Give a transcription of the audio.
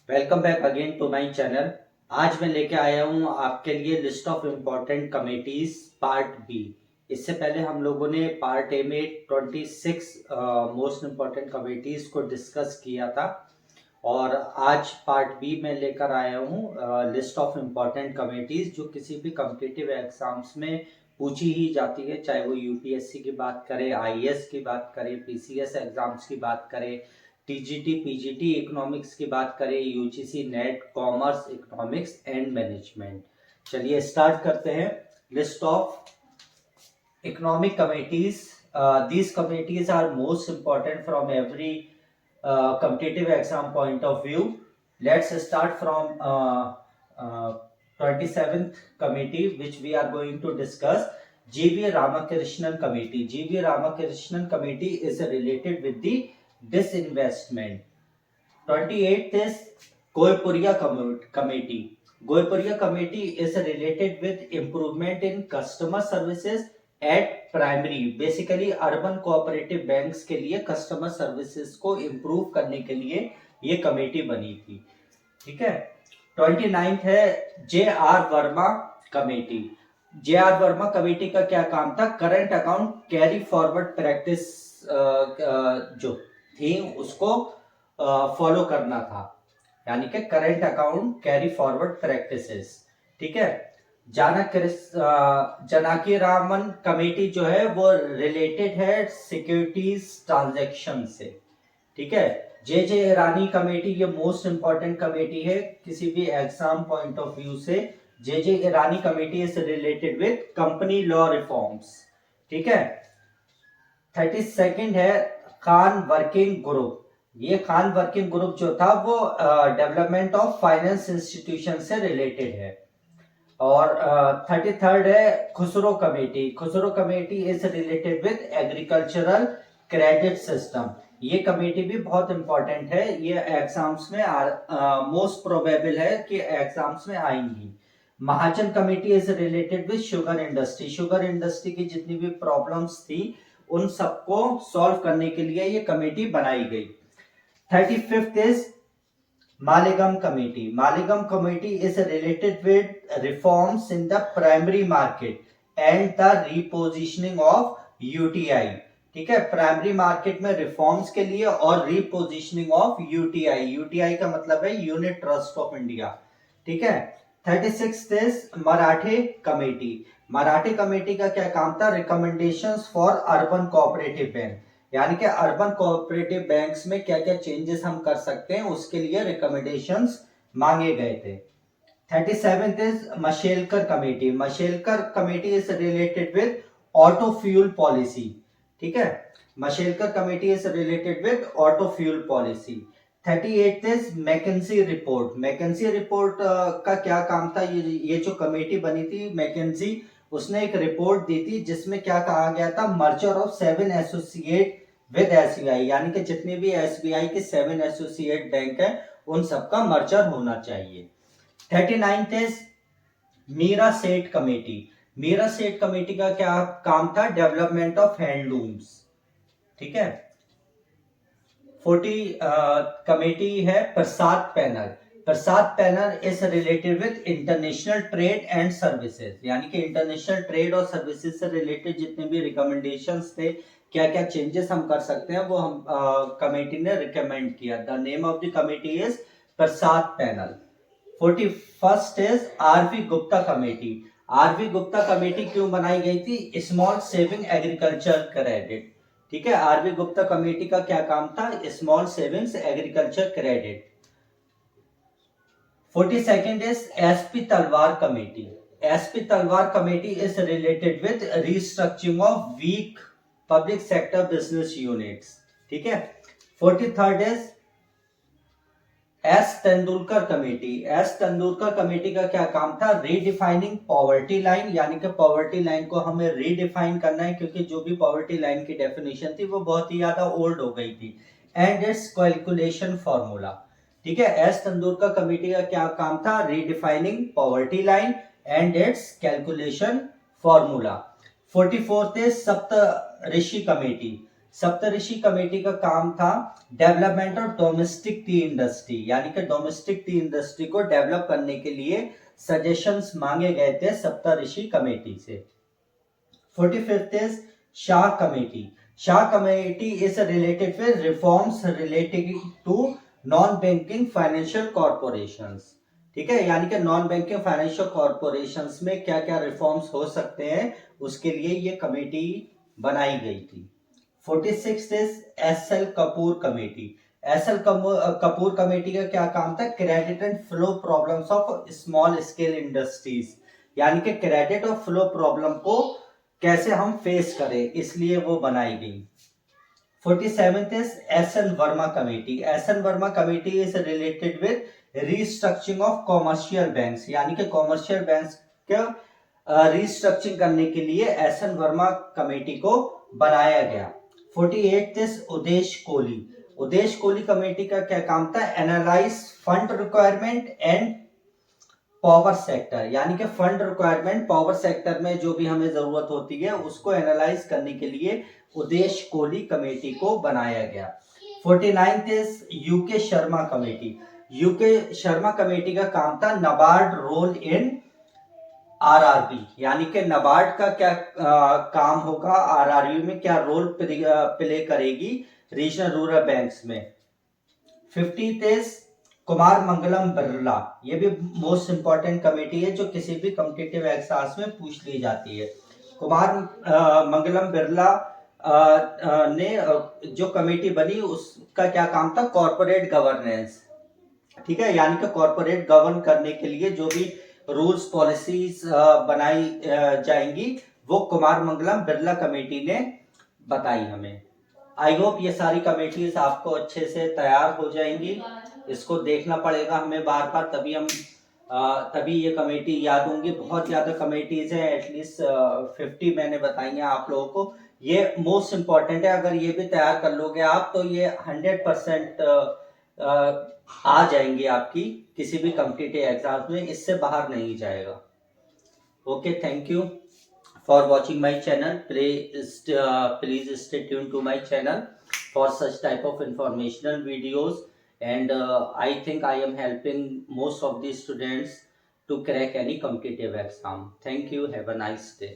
Welcome back again to my channel. आज मैं लेके आया हूँ आपके लिए list of important committees part B. इससे पहले हम लोगों ने पार्ट ए में 26 मोस्ट इम्पोर्टेंट कमेटीज को डिस्कस किया था और आज पार्ट बी में लेकर आया हूँ लिस्ट ऑफ इम्पोर्टेंट कमेटीज जो किसी भी कम्पिटिटिव एग्जाम्स में पूछी ही जाती है, चाहे वो यूपीएससी की बात करें, आईएएस की बात करें, पीसीएस एग्जाम्स की बात करें, टीजीटी पीजीटी इकोनॉमिक्स की बात करें, UGC net commerce economics and management. चलिए स्टार्ट करते हैं। List of economic committees. these committees are most important from every competitive exam point of view. Let's start from 27th committee which we are going to discuss. GV Ramakrishnan committee. GV Ramakrishnan committee is related with the disinvestment. 28th is Goipuria committee. Goipuria committee is related with improvement in customer services eight primary, basically urban cooperative banks के लिए customer services को improve करने के लिए ये committee बनी थी। ठीक है। 29 है जे are Verma committee. J are Verma committee का क्या काम था? Current account carry forward practice जो थी उसको फॉलो करना था, यानी कि current account carry forward practices. ठीक है। जानकी रामन कमेटी जो है वो रिलेटेड है सिक्योरिटीज ट्रांजैक्शन से। ठीक है। जे ईरानी कमेटी ये मोस्ट इंपॉर्टेंट कमेटी है किसी भी एग्जाम पॉइंट ऑफ व्यू से। J Irani committee is related with company law reforms. ठीक है। 32nd है खान वर्किंग ग्रुप। ये खान वर्किंग ग्रुप जो था वो डेवलपमेंट ऑफ फाइनेंस इंस्टीट्यूशन से रिलेटेड है। और 33rd है Khusro committee. Khusro committee is related with agricultural credit system. ये कमेटी भी बहुत इंपॉर्टेंट है, ये एग्जाम्स में मोस्ट प्रोबेबल है कि एग्जाम्स में आएंगी। Mahajan committee is related with sugar industry. Sugar industry की जितनी भी प्रॉब्लम्स थी उन सबको सॉल्व करने के लिए ये कमेटी बनाई गई। 35th is Maligam committee. Maligam committee is related with reforms in the primary market and the repositioning of UTI. ठीक है। प्राइमरी मार्केट में रिफॉर्म्स के लिए और रीपोजिशनिंग ऑफ यूटीआई। यूटीआई का मतलब है यूनिट ट्रस्ट ऑफ इंडिया। ठीक है। 36 मराठे कमेटी। मराठे कमेटी का क्या काम था? Recommendations for urban cooperative bank, यानी कि अर्बन कोऑपरेटिव बैंक्स में क्या क्या चेंजेस हम कर सकते हैं उसके लिए रिकमेंडेशंस मांगे गए थे। 37th is Mashelkar committee. Mashelkar committee is related with auto fuel policy. ठीक है। Mashelkar committee is related with auto fuel policy. 38th is McKinsey report. McKinsey report का क्या काम था? ये जो कमेटी बनी थी मैकेंजी, उसने एक रिपोर्ट दी थी जिसमें क्या कहा गया था? Merger of 7 associate with SBI, यानी कि जितने भी एसबीआई के 7 एसोसिएट बैंक है उन सबका मर्जर होना चाहिए। 39th इज मीरा सेठ कमेटी। मीरा सेठ कमेटी का क्या काम था? Development of handlooms. ठीक है। 40 कमेटी है Prasad panel. Prasad panel is related with international trade and services, यानी कि इंटरनेशनल ट्रेड और सर्विसेज से रिलेटेड जितने भी रिकमेंडेशंस थे, क्या क्या चेंजेस हम कर सकते हैं वो हम कमेटी ने रिकमेंड किया। The name of the committee is Prasad panel. 41st is RV Gupta committee. RV Gupta committee क्यों बनाई गई थी? Small saving agriculture credit. ठीक है। आरवी गुप्ता कमेटी का क्या काम था? Small savings agriculture credit. 42nd is SP Talwar committee. SP Talwar committee is related with restructuring of weak public sector business units. ठीक है। 43rd is S Tendulkar committee. S Tendulkar committee का क्या काम था? रीडिफाइनिंग पॉवर्टी लाइन, यानी कि पॉवर्टी लाइन को हमें रीडिफाइन करना है क्योंकि जो भी पॉवर्टी लाइन की डेफिनेशन थी वो बहुत ही ज्यादा ओल्ड हो गई थी। And it's calculation formula. ठीक है। एस तेंदुलकर कमेटी का क्या काम था? Redefining poverty line and it's calculation formula. 44th is सप्त ऋषि कमेटी। सप्तऋषि कमेटी का काम था development of domestic T industry, यानी कि डोमेस्टिक टी इंडस्ट्री को डेवलप करने के लिए सजेशंस मांगे गए थे सप्तऋषि कमेटी से। 45th is Shah committee. Shah committee is related with reforms related to non banking financial corporations. ठीक है, यानी कि नॉन बैंकिंग फाइनेंशियल कॉर्पोरेशंस में क्या क्या रिफॉर्म्स हो सकते हैं, उसके लिए ये कमेटी बनाई गई थी। 46 is SL. Kapoor committee. SL. Kapoor committee का क्या काम था? Credit and flow problems of small scale industries, यानी कि क्रेडिट और फ्लो प्रॉब्लम को कैसे हम फेस करें, इसलिए वो बनाई गई। 47th is SN. Verma committee. SN. Verma committee is related with restructuring of commercial banks, यानी कि कॉमर्शियल बैंक्स का रीस्ट्रक्चरिंग करने के लिए एस.एन. वर्मा कमेटी को बनाया गया। 48th is Udesh Kohli. Udesh Kohli committee का क्या काम था? Analyse fund requirement and power sector, यानी कि फंड रिक्वायरमेंट पावर सेक्टर में जो भी हमें जरूरत होती है उसको एनालाइज करने के लिए उदेश कोहली कमेटी को बनाया गया। 49th is UK Sharma committee. UK Sharma committee का काम था नाबार्ड रोल इन आरआरबी, यानी कि नाबार्ड का क्या काम होगा, आरआरबी में क्या रोल प्ले करेगी रीजनल रूरल बैंक्स में। 50th is Kumar Mangalam Birla. ये भी मोस्ट इंपॉर्टेंट कमेटी है जो किसी भी कॉम्पिटिटिव एग्जाम्स में पूछ ली जाती है। कुमार मंगलम बिरला ने जो कमेटी बनी उसका क्या काम था? Corporate governance. ठीक है, यानी कि कॉर्पोरेट गवर्न करने के लिए जो भी रूल्स पॉलिसीज बनाई जाएंगी वो कुमार मंगलम बिरला कमेटी ने बताई हमें। आई होप ये सारी कमेटीज आपको अच्छे से तैयार हो जाएंगी। इसको देखना पड़ेगा हमें बार बार, तभी ये कमेटी याद होंगी। बहुत ज्यादा कमेटीज है, एटलीस्ट 50 मैंने बताई हैं आप लोगों को। ये मोस्ट इंपॉर्टेंट है, अगर ये भी तैयार कर लोगे आप तो ये 100% आ जाएंगे आपकी किसी भी कॉम्पिटिटिव एग्जाम में, इससे बाहर नहीं जाएगा। Okay, thank you for watching my channel. Please stay tuned to my channel for such type of informational videos, and I think I am helping most of the students to crack any competitive exam. Thank you. Have a nice day.